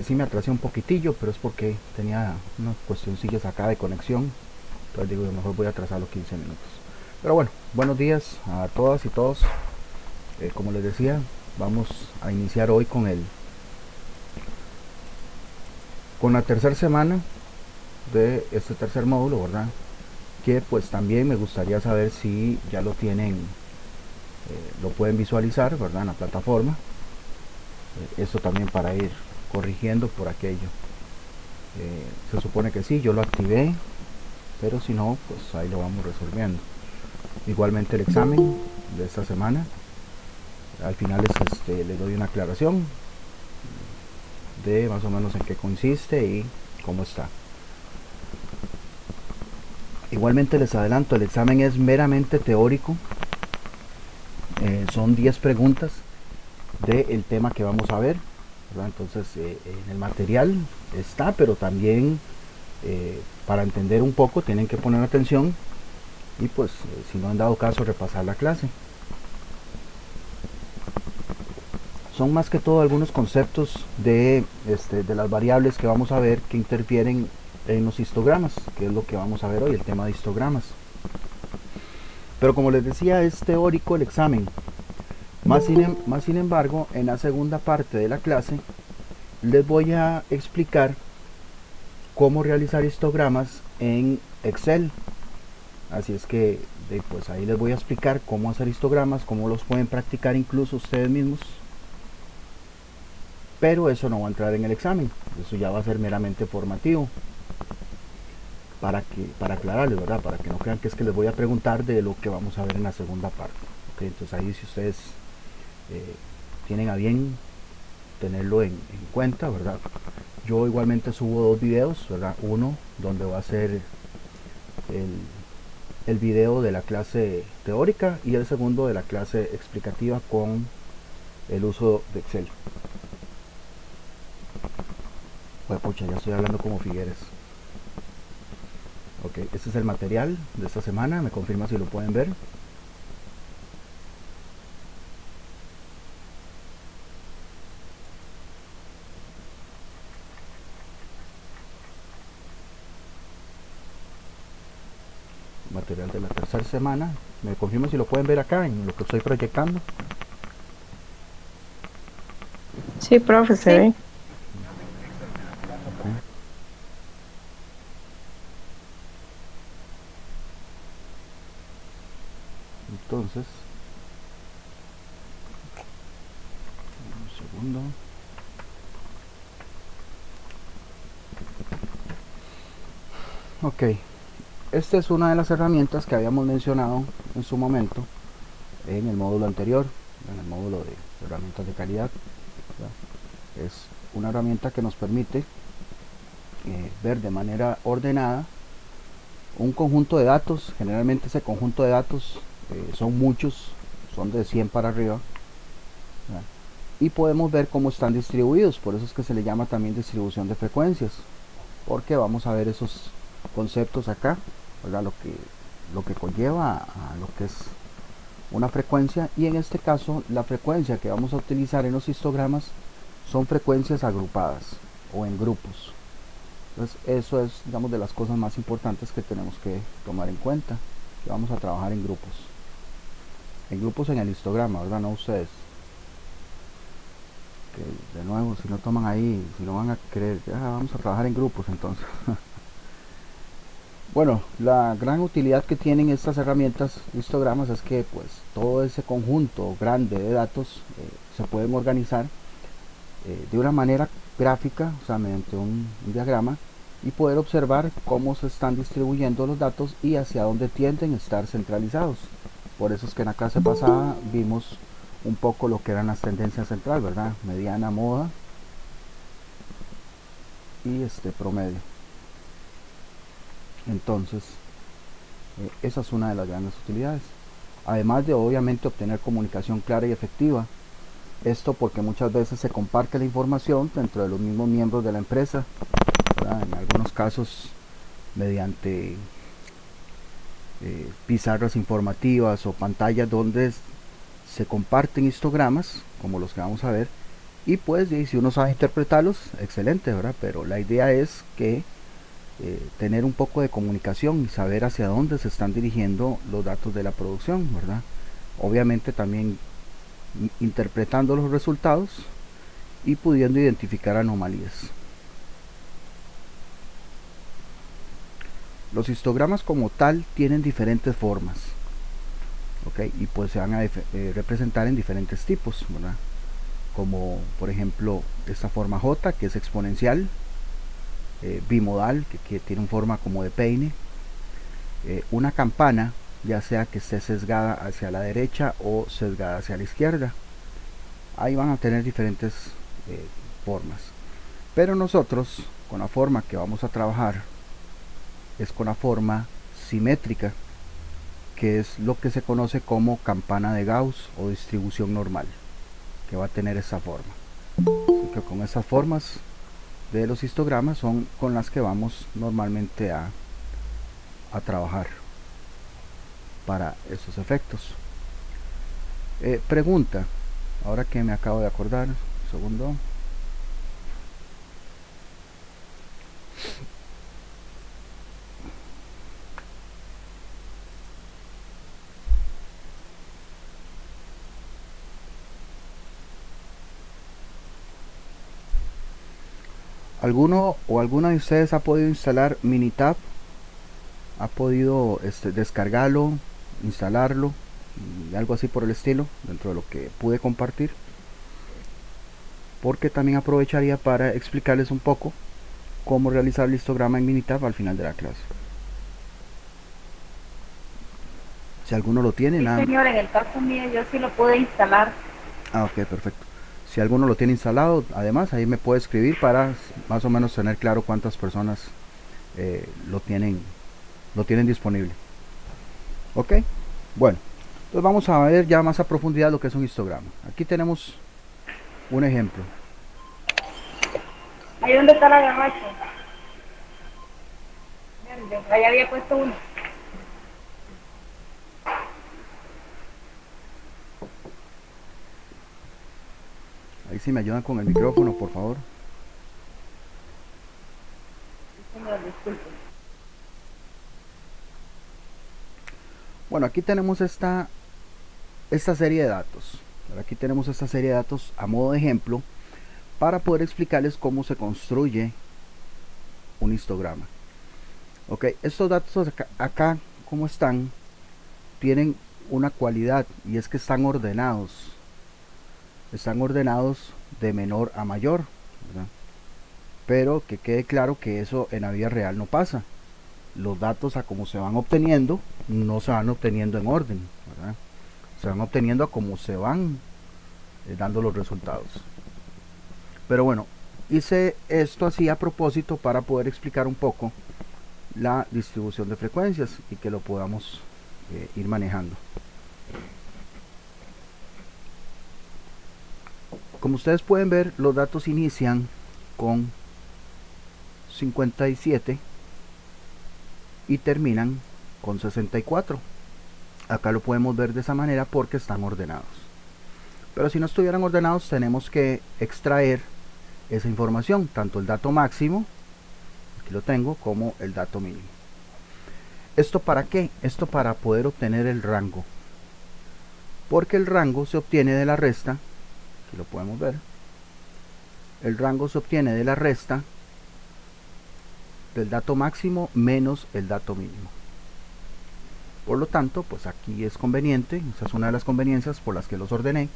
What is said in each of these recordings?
Sí me atrasé un poquitillo, pero es porque tenía unas cuestioncillas acá de conexión. Entonces digo, mejor voy a atrasar los 15 minutos. Pero bueno, buenos días a todas y todos. Como les decía, vamos a iniciar hoy con la tercera semana de este tercer módulo, ¿verdad? Que pues también me gustaría saber si ya lo tienen, lo pueden visualizar, ¿verdad? En la plataforma. Esto también para ir corrigiendo por aquello. Se supone que sí, yo lo activé, pero si no, pues ahí lo vamos resolviendo. Igualmente el examen de esta semana, al final le doy una aclaración de más o menos en qué consiste y cómo está. Igualmente les adelanto, el examen es meramente teórico. Son 10 preguntas del tema que vamos a ver, ¿verdad? Entonces en el material está, pero también para entender un poco tienen que poner atención y pues si no han dado caso repasar la clase. Son más que todo algunos conceptos de las variables que vamos a ver que interfieren en los histogramas, que es lo que vamos a ver hoy, el tema de histogramas. Pero como les decía, es teórico el examen. Más sin embargo, en la segunda parte de la clase les voy a explicar cómo realizar histogramas en Excel. Así es que pues ahí les voy a explicar cómo hacer histogramas, cómo los pueden practicar incluso ustedes mismos. Pero eso no va a entrar en el examen, eso ya va a ser meramente formativo. Para aclararles, ¿verdad? Para que no crean que es que les voy a preguntar de lo que vamos a ver en la segunda parte. ¿Okay? Entonces ahí si ustedes tienen a bien tenerlo en cuenta, ¿verdad? Yo igualmente subo dos videos, ¿verdad? Uno donde va a ser el video de la clase teórica y el segundo de la clase explicativa con el uso de Excel. Pues pucha, ya estoy hablando como Figueres. Ok, este es el material de esta semana, me confirma si lo pueden ver. Material de la tercera semana, me confirma si lo pueden ver acá en lo que estoy proyectando. Sí, profe, se Sí, ve. Okay. Entonces, un segundo. Ok, esta es una de las herramientas que habíamos mencionado en su momento en el módulo anterior, en el módulo de herramientas de calidad. Es una herramienta que nos permite ver de manera ordenada un conjunto de datos. Generalmente ese conjunto de datos son muchos, son de 100 para arriba, ¿verdad? Y podemos ver cómo están distribuidos. Por eso es que se le llama también distribución de frecuencias, porque vamos a ver esos conceptos acá, ¿verdad? Lo que conlleva a lo que es una frecuencia, y en este caso la frecuencia que vamos a utilizar en los histogramas son frecuencias agrupadas o en grupos. Entonces eso es, digamos, de las cosas más importantes que tenemos que tomar en cuenta, que vamos a trabajar en grupos en el histograma, ¿verdad? No ustedes, que de nuevo si no toman ahí, si no van a creer, vamos a trabajar en grupos entonces. Bueno, la gran utilidad que tienen estas herramientas histogramas es que pues todo ese conjunto grande de datos se pueden organizar de una manera gráfica, o sea, mediante un diagrama, y poder observar cómo se están distribuyendo los datos y hacia dónde tienden a estar centralizados. Por eso es que en la clase pasada vimos un poco lo que eran las tendencias central, ¿verdad? Mediana, moda y promedio. Entonces, esa es una de las grandes utilidades. Además de obviamente obtener comunicación clara y efectiva. Esto porque muchas veces se comparte la información dentro de los mismos miembros de la empresa, ¿verdad? En algunos casos mediante pizarras informativas o pantallas donde se comparten histogramas, como los que vamos a ver, y pues si uno sabe interpretarlos, excelente, ¿verdad? Pero la idea es que tener un poco de comunicación y saber hacia dónde se están dirigiendo los datos de la producción, ¿verdad? Obviamente también interpretando los resultados y pudiendo identificar anomalías. Los histogramas como tal tienen diferentes formas, ¿ok? Y pues se van a representar en diferentes tipos, ¿verdad? Como por ejemplo esta forma J, que es exponencial, bimodal, que tiene una forma como de peine, una campana, ya sea que esté sesgada hacia la derecha o sesgada hacia la izquierda. Ahí van a tener diferentes formas, pero nosotros con la forma que vamos a trabajar es con la forma simétrica, que es lo que se conoce como campana de Gauss o distribución normal, que va a tener esa forma. Así que con esas formas de los histogramas son con las que vamos normalmente a trabajar para esos efectos. Pregunta, ahora que me acabo de acordar, un segundo. ¿Alguno o alguna de ustedes ha podido instalar Minitab? ¿Ha podido descargarlo, instalarlo y algo así por el estilo dentro de lo que pude compartir? Porque también aprovecharía para explicarles un poco cómo realizar el histograma en Minitab al final de la clase. Si alguno lo tiene, Sí, nada. señor, en el caso mío yo sí lo pude instalar. Ah, ok, perfecto. Si alguno lo tiene instalado, además ahí me puede escribir para más o menos tener claro cuántas personas lo tienen disponible. Ok, bueno, entonces vamos a ver ya más a profundidad lo que es un histograma. Aquí tenemos un ejemplo. Ahí donde está la garracha. Verde, ahí había puesto uno. Ahí sí me ayudan con el micrófono, por favor. Sí, señor, disculpe. Bueno, aquí tenemos esta serie de datos. Aquí tenemos esta serie de datos a modo de ejemplo para poder explicarles cómo se construye un histograma. Ok, estos datos acá como están, tienen una cualidad y es que están ordenados. Están ordenados de menor a mayor, ¿verdad? Pero que quede claro que eso en la vida real no pasa. Los datos a como se van obteniendo no se van obteniendo en orden, ¿verdad? Se van obteniendo a como se van dando los resultados. Pero bueno, hice esto así a propósito para poder explicar un poco la distribución de frecuencias y que lo podamos ir manejando. Como ustedes pueden ver, los datos inician con 57 y terminan con 64. Acá lo podemos ver de esa manera porque están ordenados. Pero si no estuvieran ordenados, tenemos que extraer esa información, tanto el dato máximo, aquí lo tengo, como el dato mínimo. ¿Esto para qué? Esto para poder obtener el rango. Porque el rango se obtiene de la resta, aquí lo podemos ver, el rango se obtiene de la resta del dato máximo menos el dato mínimo. Por lo tanto, pues aquí es conveniente, esa es una de las conveniencias por las que los ordené,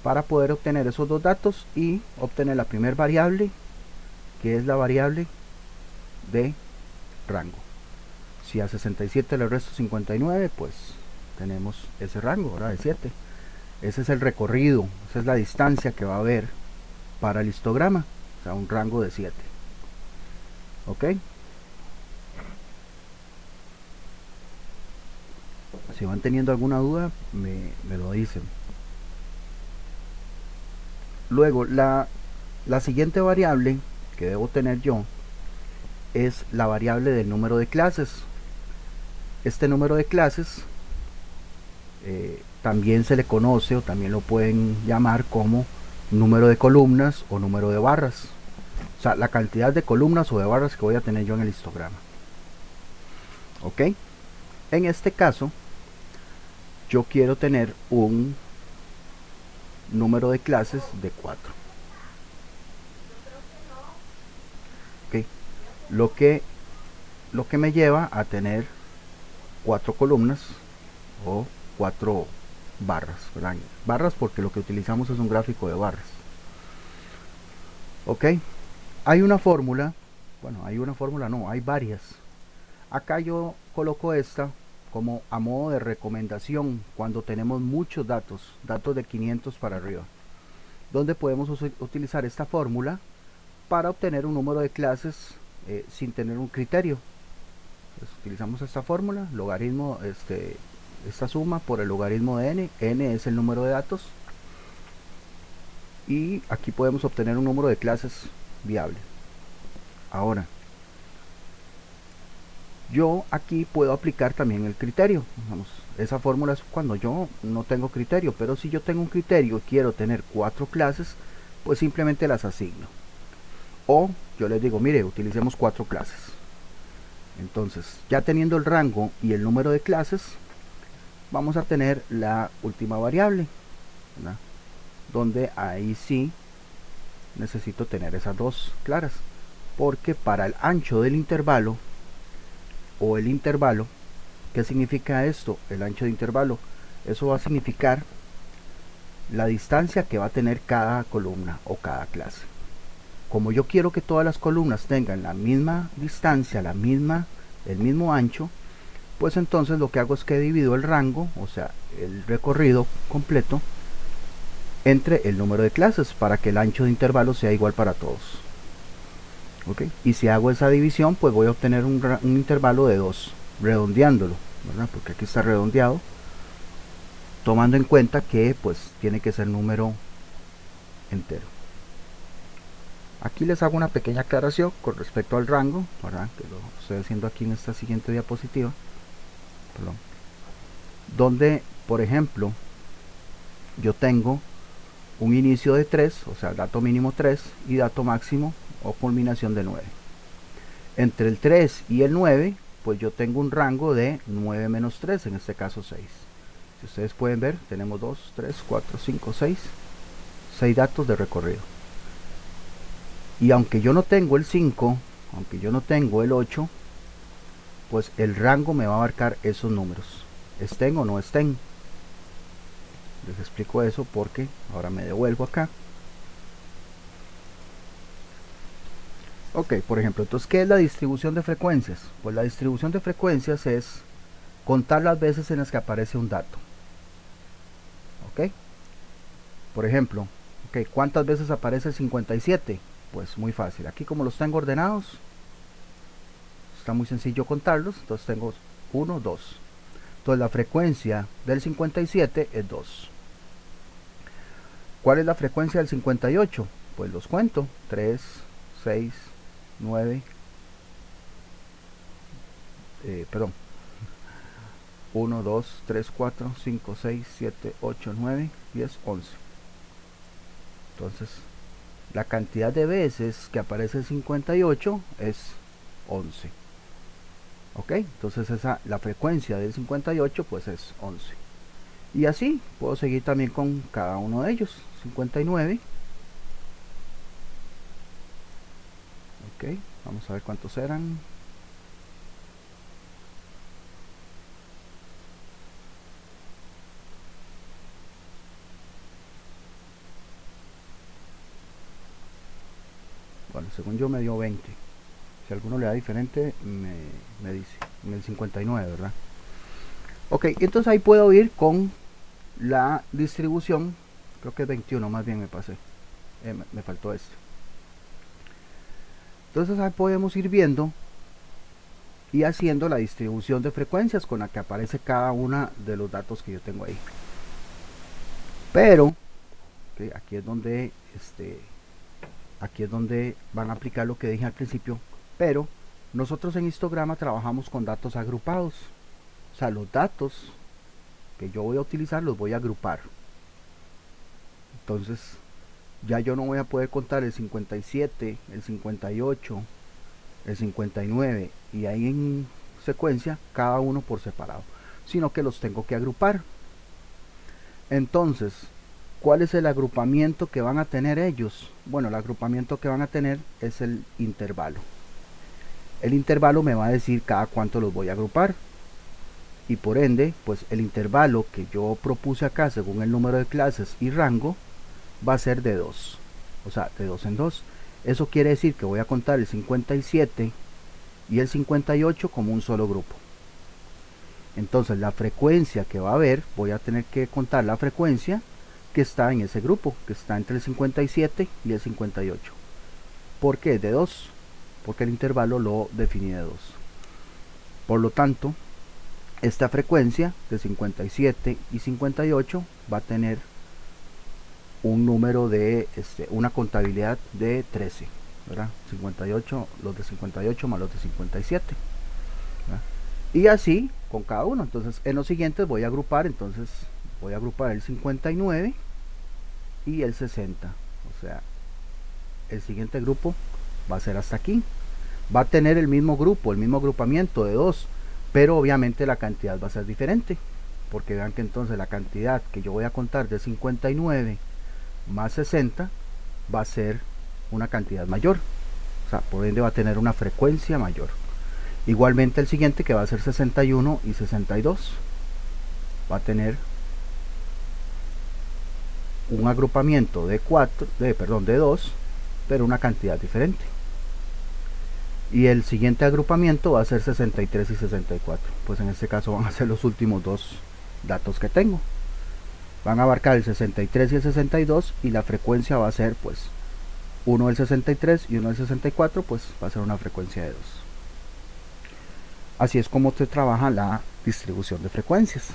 para poder obtener esos dos datos y obtener la primera variable, que es la variable de rango. Si a 67 le resto 59, pues tenemos ese rango, ¿verdad? De 7. Ese es el recorrido, esa es la distancia que va a haber para el histograma, o sea, un rango de 7. ¿Ok? Si van teniendo alguna duda, me lo dicen. Luego, la siguiente variable que debo tener yo es la variable del número de clases. Este número de clases también se le conoce o también lo pueden llamar como número de columnas o número de barras. O sea, la cantidad de columnas o de barras que voy a tener yo en el histograma. ¿Ok? En este caso, yo quiero tener un número de clases de 4. ¿Ok? Lo que me lleva a tener 4 columnas o 4 barras, ¿verdad? Barras porque lo que utilizamos es un gráfico de barras. ¿Ok? Hay una fórmula, bueno, hay varias. Acá yo coloco esta como a modo de recomendación cuando tenemos muchos datos de 500 para arriba, donde podemos utilizar esta fórmula para obtener un número de clases sin tener un criterio. Pues utilizamos esta fórmula, logaritmo, esta suma por el logaritmo de n. N es el número de datos, y aquí podemos obtener un número de clases viable. Ahora, yo aquí puedo aplicar también el criterio. Vamos, esa fórmula es cuando yo no tengo criterio, pero si yo tengo un criterio y quiero tener 4 clases, pues simplemente las asigno. O yo les digo, mire, utilicemos 4 clases. Entonces, ya teniendo el rango y el número de clases, vamos a tener la última variable, ¿verdad? Donde ahí sí necesito tener esas dos claras, porque para el ancho del intervalo o el intervalo, ¿qué significa esto? El ancho de intervalo, eso va a significar la distancia que va a tener cada columna o cada clase. Como yo quiero que todas las columnas tengan la misma distancia, el mismo ancho, pues entonces lo que hago es que divido el rango, o sea, el recorrido completo, entre el número de clases para que el ancho de intervalo sea igual para todos. ¿Okay? Y si hago esa división, pues voy a obtener un intervalo de 2, redondeándolo, ¿verdad? Porque aquí está redondeado, tomando en cuenta que pues tiene que ser número entero. Aquí les hago una pequeña aclaración con respecto al rango, ¿verdad? Que lo estoy haciendo aquí en esta siguiente diapositiva. Perdón. Donde, por ejemplo, yo tengo un inicio de 3, o sea, dato mínimo 3 y dato máximo o culminación de 9. Entre el 3 y el 9, pues yo tengo un rango de 9 menos 3, en este caso 6. Si ustedes pueden ver, tenemos 2, 3, 4, 5, 6 datos de recorrido. Y aunque yo no tengo el 5, aunque yo no tengo el 8, pues el rango me va a abarcar esos números, estén o no estén. Les explico eso porque ahora me devuelvo acá. Ok, por ejemplo, entonces, ¿qué es la distribución de frecuencias? Pues la distribución de frecuencias es contar las veces en las que aparece un dato. Ok, por ejemplo, okay, ¿cuántas veces aparece el 57? Pues muy fácil, aquí como los tengo ordenados, está muy sencillo contarlos. Entonces tengo 1, 2. Entonces la frecuencia del 57 es 2. ¿Cuál es la frecuencia del 58? Pues los cuento, 3, 6, 9, perdón, 1, 2, 3, 4, 5, 6, 7, 8, 9, 10, 11. Entonces, la cantidad de veces que aparece el 58 es 11. Ok, entonces la frecuencia del 58 pues es 11. Y así puedo seguir también con cada uno de ellos. 59. Ok, vamos a ver cuántos eran. Bueno, según yo me dio 20. Si alguno le da diferente, me dice. En el 59, ¿verdad? Ok, entonces ahí puedo ir con la distribución. Creo que es 21, más bien me pasé. Me faltó este. Entonces ahí podemos ir viendo y haciendo la distribución de frecuencias con la que aparece cada una de los datos que yo tengo ahí. Pero okay, aquí es donde van a aplicar lo que dije al principio. Pero nosotros en histograma trabajamos con datos agrupados. O sea, los datos que yo voy a utilizar los voy a agrupar. Entonces, ya yo no voy a poder contar el 57, el 58, el 59 y ahí en secuencia cada uno por separado, sino que los tengo que agrupar. Entonces, ¿cuál es el agrupamiento que van a tener ellos? Bueno, el agrupamiento que van a tener es el intervalo. El intervalo me va a decir cada cuánto los voy a agrupar. Y por ende, pues el intervalo que yo propuse acá según el número de clases y rango va a ser de 2. O sea, de 2 en 2. Eso quiere decir que voy a contar el 57 y el 58 como un solo grupo. Entonces la frecuencia que va a haber, voy a tener que contar la frecuencia que está en ese grupo, que está entre el 57 y el 58. ¿Por qué? De 2. Porque el intervalo lo definí de 2. Por lo tanto, esta frecuencia de 57 y 58 va a tener un número de una contabilidad de 13, ¿verdad? 58, los de 58 más los de 57, ¿verdad? Y así con cada uno. Entonces en los siguientes voy a agrupar, entonces voy a agrupar el 59 y el 60. O sea, el siguiente grupo va a ser hasta aquí. Va a tener el mismo grupo, el mismo agrupamiento de 2, pero obviamente la cantidad va a ser diferente, porque vean que entonces la cantidad que yo voy a contar de 59 más 60 va a ser una cantidad mayor, o sea, por ende va a tener una frecuencia mayor. Igualmente el siguiente, que va a ser 61 y 62, va a tener un agrupamiento de 2, pero una cantidad diferente. Y el siguiente agrupamiento va a ser 63 y 64. Pues en este caso van a ser los últimos dos datos que tengo. Van a abarcar el 63 y el 62 y la frecuencia va a ser pues uno del 63 y uno del 64, pues va a ser una frecuencia de 2. Así es como se trabaja la distribución de frecuencias,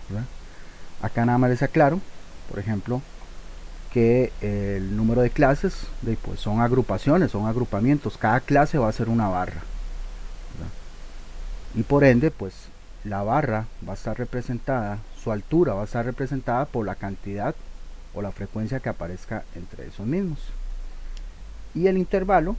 ¿verdad? Acá nada más les aclaro, por ejemplo, que el número de clases pues son agrupaciones, son agrupamientos. Cada clase va a ser una barra, ¿verdad? Y por ende pues la barra va a estar representada, su altura va a estar representada por la cantidad o la frecuencia que aparezca entre esos mismos. Y el intervalo,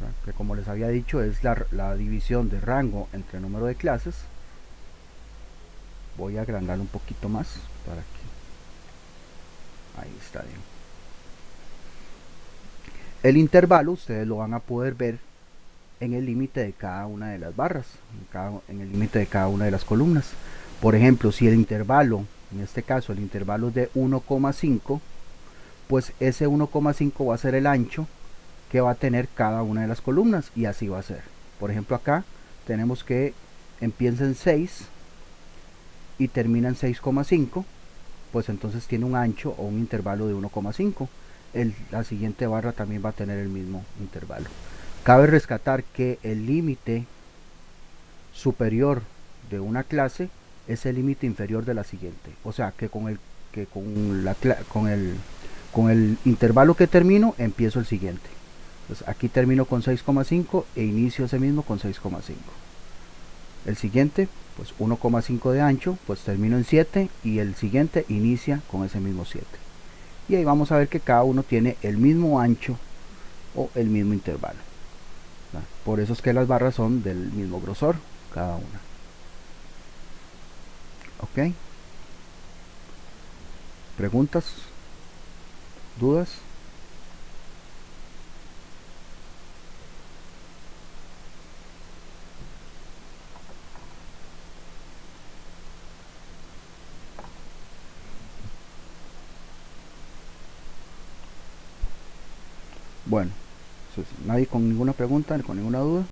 ¿verdad?, que como les había dicho es la división de rango entre número de clases. Voy a agrandarlo un poquito más para que ahí está bien. El intervalo ustedes lo van a poder ver en el límite de cada una de las barras, en el límite de cada una de las columnas. Por ejemplo, si el intervalo, en este caso el intervalo es de 1,5, pues ese 1,5 va a ser el ancho que va a tener cada una de las columnas, y así va a ser. Por ejemplo, acá tenemos que empieza en 6 y termina en 6,5, pues entonces tiene un ancho o un intervalo de 1,5. La siguiente barra también va a tener el mismo intervalo. Cabe rescatar que el límite superior de una clase es el límite inferior de la siguiente. O sea que con el intervalo que termino empiezo el siguiente. Entonces aquí termino con 6,5 e inicio ese mismo con 6,5. El siguiente, pues 1,5 de ancho, pues termino en 7 y el siguiente inicia con ese mismo 7. Y ahí vamos a ver que cada uno tiene el mismo ancho o el mismo intervalo. Por eso es que las barras son del mismo grosor cada una. ¿Ok? ¿Preguntas? ¿Dudas? Bueno, nadie con ninguna pregunta, con ninguna duda.